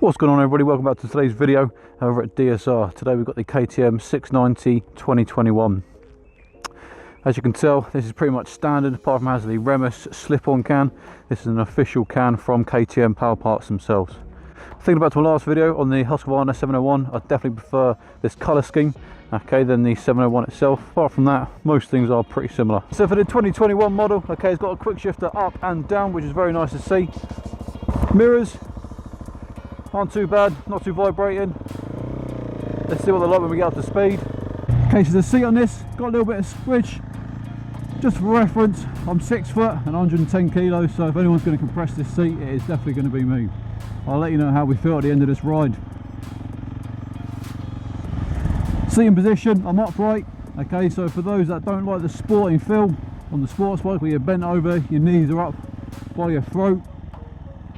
What's going on, everybody? Welcome back to today's video over at D.S.R. Today we've got the KTM 690 2021. As you can tell, this is pretty much standard, apart from it has the Remus slip-on can. This is an official can from KTM Power Parts themselves. Thinking back to my last video on the Husqvarna 701, I definitely prefer this colour scheme, okay, than the 701 itself. Apart from that, most things are pretty similar. So for the 2021 model, okay, it's got a quick shifter up and down, which is very nice to see. Mirrors aren't too bad, not too vibrating. Let's see what they're like when we get up to speed. Okay, so the seat on this got a little bit of squidge. Just for reference, I'm 6 foot and 110 kilos, so if anyone's going to compress this seat, it is definitely going to be me. I'll let you know how we feel at the end of this ride. Seating position, I'm upright. Okay, so for those that don't like the sporting feel on the sports bike where you're bent over, your knees are up by your throat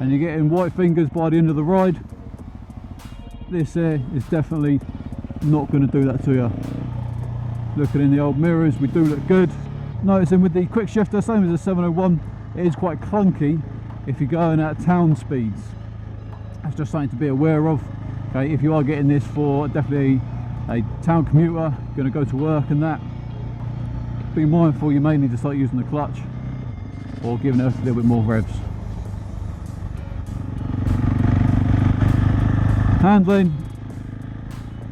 and you're getting white fingers by the end of the ride, this is definitely not going to do that to you. Looking in the old mirrors, we do look good. Noticing with the quick shifter, same as the 701, it is quite clunky if you're going at town speeds. That's just something to be aware of. Okay, if you are getting this for definitely a town commuter, going to go to work and that, be mindful you may need to start using the clutch or giving it a little bit more revs. Handling,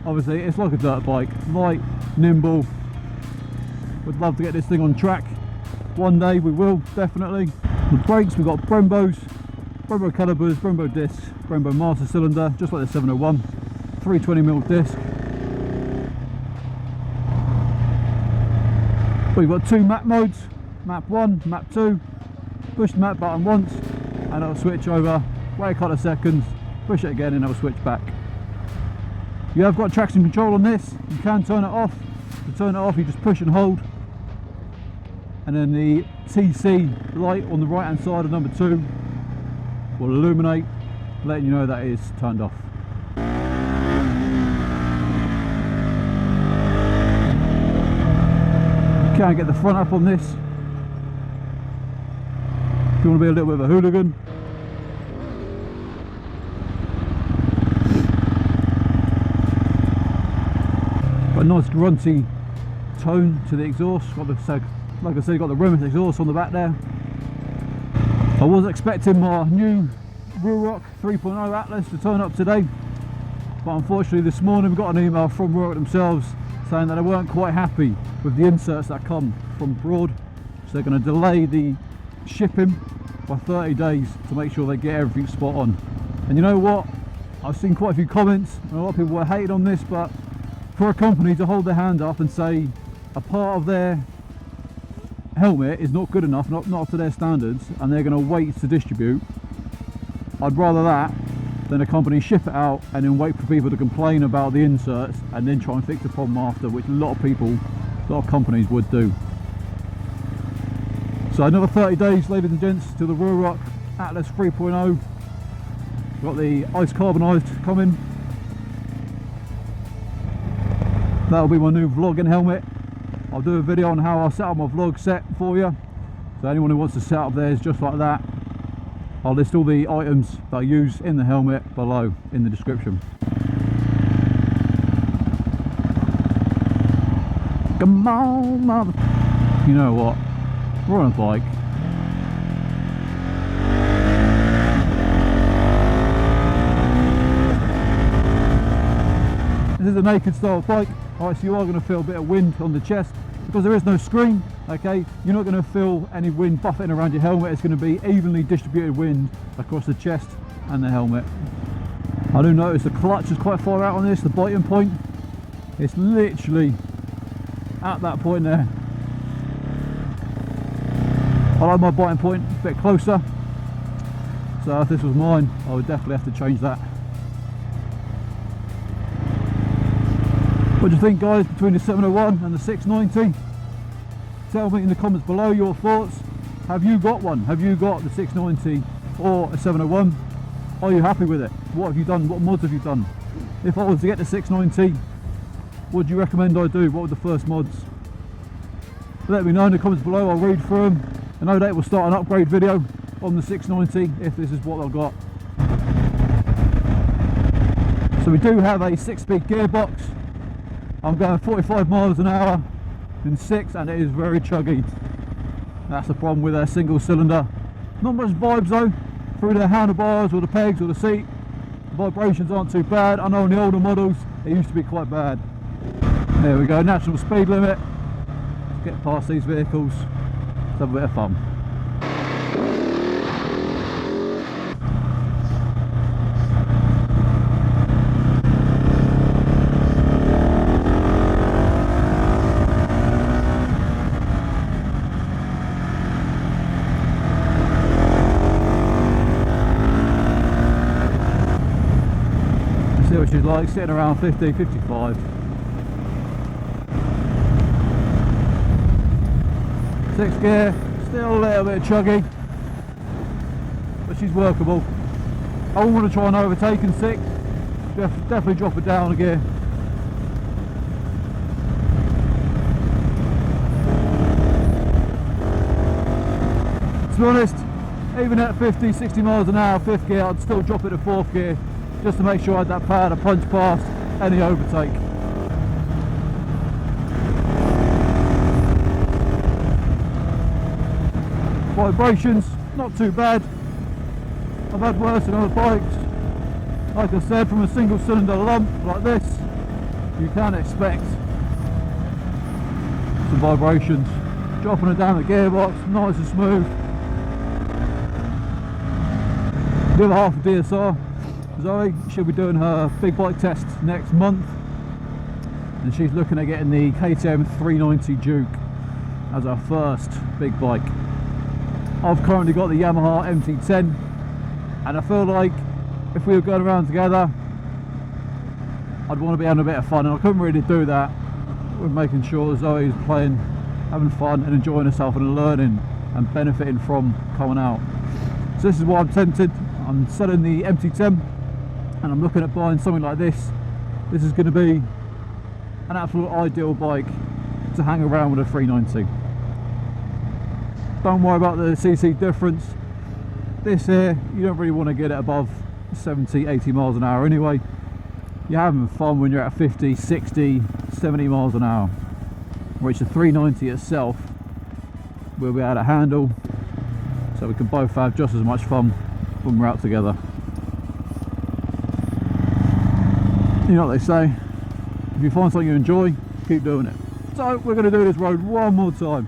obviously it's like a dirt bike, light, nimble. Would love to get this thing on track. One day we will, definitely. The brakes, we've got Brembos, Brembo calipers, Brembo discs, Brembo master cylinder, just like the 701, 320mm disc. We've got two map modes, map 1, map 2. Push the map button once and it'll switch over, wait a couple of seconds, push it again and it'll switch back. You have got traction control on this, you can turn it off. To turn it off you just push and hold, and then the TC light on the right hand side of number 2 will illuminate, letting you know that it is turned off. You can get the front up on this if you want to be a little bit of a hooligan. Got a nice grunty tone to the exhaust. Got the, like I said, got the Remus exhaust on the back there. I was expecting my new Real Rock 3.0 Atlas to turn up today, but unfortunately this morning we got an email from Real Rock themselves saying that they weren't quite happy with the inserts that come from abroad, so they're going to delay the shipping by 30 days to make sure they get everything spot on. And you know what, I've seen quite a few comments and a lot of people were hating on this, but for a company to hold their hand up and say a part of their helmet is not good enough, not up to their standards, and they're going to wait to distribute, I'd rather that than a company ship it out and then wait for people to complain about the inserts and then try and fix the problem after, which a lot of people, a lot of companies would do. So another 30 days, ladies and gents, to the Real Rock Atlas 3.0. Got the ice carbonised coming. That'll be my new vlogging helmet. I'll do a video on how I set up my vlog set for you. So anyone who wants to set up theirs just like that, I'll list all the items that I use in the helmet below in the description. Come on, mother... You know what? We're on a bike. This is a naked style bike. Alright, so you are going to feel a bit of wind on the chest because there is no screen. Okay, you're not going to feel any wind buffeting around your helmet. It's going to be evenly distributed wind across the chest and the helmet. I do notice the clutch is quite far out on this, the biting point. It's literally at that point there. I like my biting point a bit closer, so if this was mine I would definitely have to change that. What do you think, guys, between the 701 and the 690? Tell me in the comments below your thoughts. Have you got one? Have you got the 690 or a 701? Are you happy with it? What have you done? What mods have you done? If I was to get the 690, what do you recommend I do? What were the first mods? Let me know in the comments below, I'll read through them. And no doubt we'll start an upgrade video on the 690 if this is what I've got. So we do have a 6-speed gearbox. I'm going 45 miles an hour in 6 and it is very chuggy. That's the problem with a single cylinder. Not much vibes though through the handlebars or the pegs or the seat. The vibrations aren't too bad. I know on the older models it used to be quite bad. There we go, national speed limit. Let's get past these vehicles. Let's have a bit of fun. See what she's like, sitting around 50, 55. Sixth gear, still a little bit chuggy, but she's workable. I wouldn't want to try and overtake in 6, definitely drop it down a gear. To be honest, even at 50, 60 miles an hour, 5th gear, I'd still drop it to 4th gear, just to make sure I had that power to punch past any overtake. Vibrations, not too bad. I've had worse in other bikes. Like I said, from a single cylinder lump like this, you can expect some vibrations. Dropping it down the gearbox, nice and smooth. The other half of D.S.R, Zoe, she'll be doing her big bike test next month, and she's looking at getting the KTM 390 Duke as her first big bike. I've currently got the Yamaha MT10, and I feel like if we were going around together, I'd want to be having a bit of fun, and I couldn't really do that with making sure Zoe's playing, having fun and enjoying herself and learning and benefiting from coming out. So this is why I'm tempted. I'm selling the MT10 and I'm looking at buying something like this. This is going to be an absolute ideal bike to hang around with a 390. Don't worry about the cc difference. This here, you don't really want to get it above 70, 80 miles an hour anyway. You're having fun when you're at 50, 60, 70 miles an hour, which the 390 itself will be able to handle, so we can both have just as much fun when we're out together. You know what they say, if you find something you enjoy, keep doing it. So we're going to do this road one more time.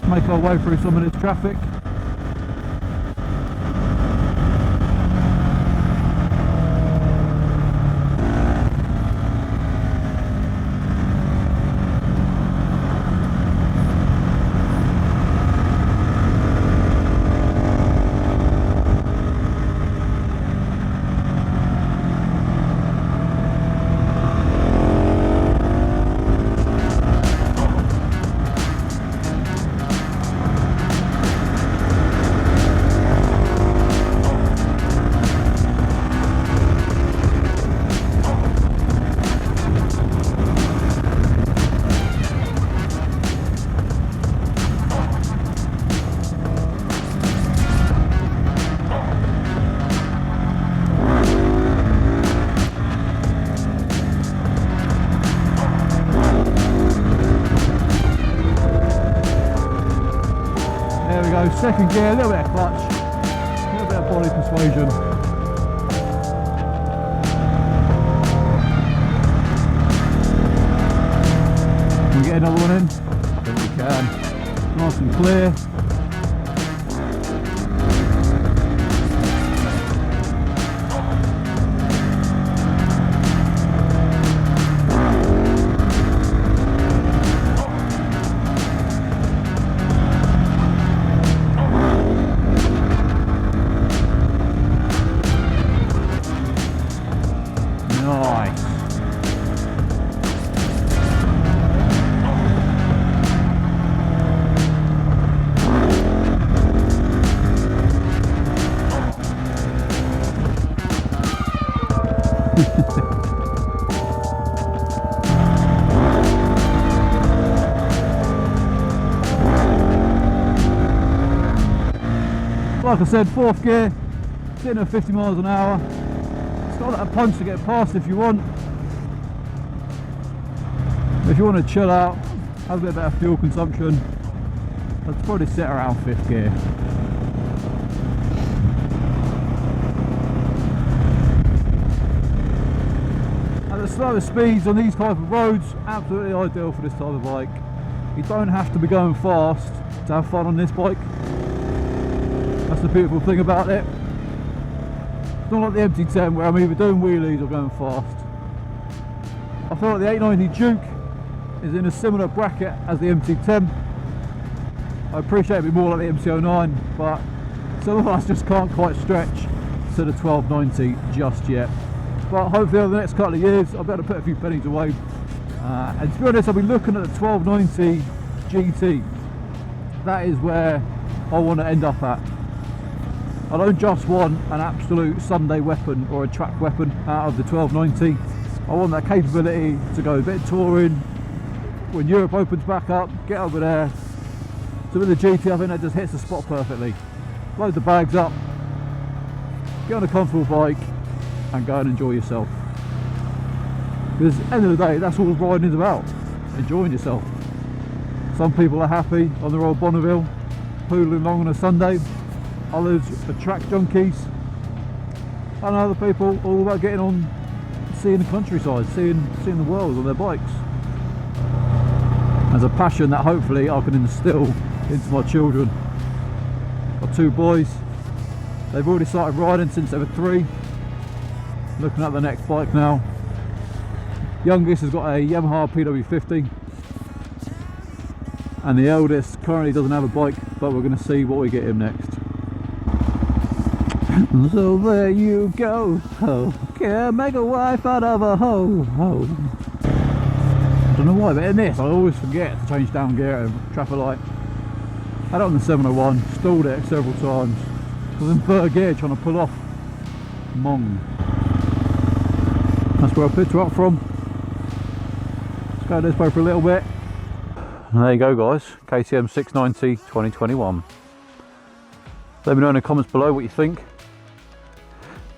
Make our way through some of this traffic. Second gear, a little bit of clutch, a little bit of body persuasion. Can we get another one in? I think we can. Nice and clear. Like I said, 4th gear, sitting at 50 miles an hour. It's got that punch to get past if you want. If you want to chill out, have a bit better fuel consumption, I'd probably sit around 5th gear. At the slowest speeds on these type of roads, absolutely ideal for this type of bike. You don't have to be going fast to have fun on this bike. That's the beautiful thing about it. It's not like the MT10 where I'm either doing wheelies or going fast. I feel like the 890 Duke is in a similar bracket as the MT10. I appreciate it a bit more like the MT09, but some of us just can't quite stretch to the 1290 just yet. But hopefully over the next couple of years I'll be able to put a few pennies away. And to be honest, I'll be looking at the 1290 GT. That is where I want to end up at. I don't just want an absolute Sunday weapon or a track weapon out of the 1290. I want that capability to go a bit touring when Europe opens back up, get over there. So with the GT, I think that just hits the spot perfectly. Load the bags up, get on a comfortable bike and go and enjoy yourself. Because at the end of the day, that's all riding is about, enjoying yourself. Some people are happy on their old Bonneville, poodling along on a Sunday. Others are track junkies, and other people all about getting on, seeing the countryside, seeing the world on their bikes. There's a passion that hopefully I can instill into my children. Got 2 boys, they've already started riding since they were 3. Looking at the next bike now. Youngest has got a Yamaha PW50, and the eldest currently doesn't have a bike, but we're going to see what we get him next. So there you go, ho, can't make a wife out of a hoe, ho. I don't know why, but in this I always forget to change down gear at traffic light. I had it on the 701, stalled it several times. I was in 3rd gear trying to pull off Mong. That's where I picked her up from. Let's go this way for a little bit. And there you go guys, KTM 690 2021. Let me know in the comments below what you think.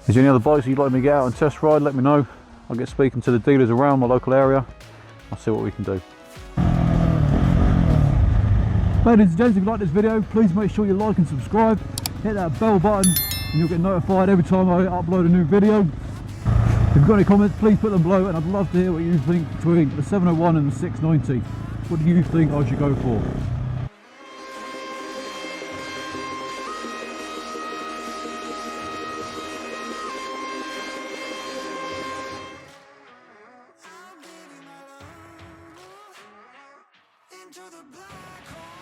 Is there any other bikes you'd like me to get out and test ride? Let me know. I'll get speaking to the dealers around my local area. I'll see what we can do. Ladies and gents, if you like this video, please make sure you like and subscribe. Hit that bell button and you'll get notified every time I upload a new video. If you've got any comments, please put them below, and I'd love to hear what you think between the 701 and the 690. What do you think I should go for? Into the black hole.